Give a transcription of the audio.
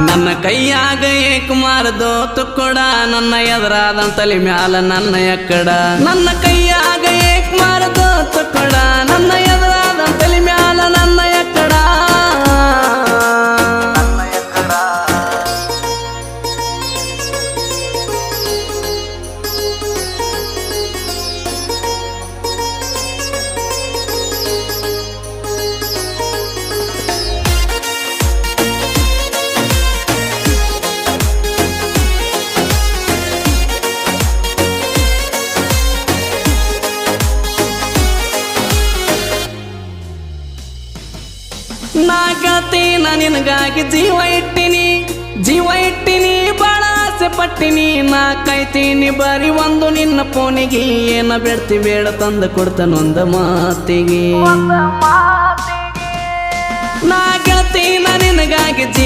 ನನ್ನ ಕೈಯಾಗ ಏಕಮಾರದೋ ತುಕ್ಕಡ ನನ್ನ ಎದುರಾದ ತಲೆ ಮ್ಯಾಲ ನನ್ನ ಎಕ್ಕಡ ನನ್ನ ಕೈಯಾಗ ಏಕಮಾರದೋ ತುಕ್ಕಡ ನನ್ನ ಎದುರಾದ ತಲೆ ಮ್ಯಾಲ ನನ್ನ ಎಕ್ಕಡ ನಾಗತೀನ ನಿನಗಾಗಿ ಜೀವ ಇಟ್ಟಿನಿ ಬಾಳ ಆಸೆ ಪಟ್ಟಿನಿ ನಾ ಕಾಯ್ತೀನಿ ಬರೀ ಒಂದು ನಿನ್ನ ಫೋನಿಗೆ ಏನ ಬೇಡ್ತಿ ಬೇಡ ತಂದು ಕೊಡ್ತಾನೊಂದ ಮಾತಿಗೆ ನಾಗತೀನ ನಿನಗಾಗಿ ಜೀವ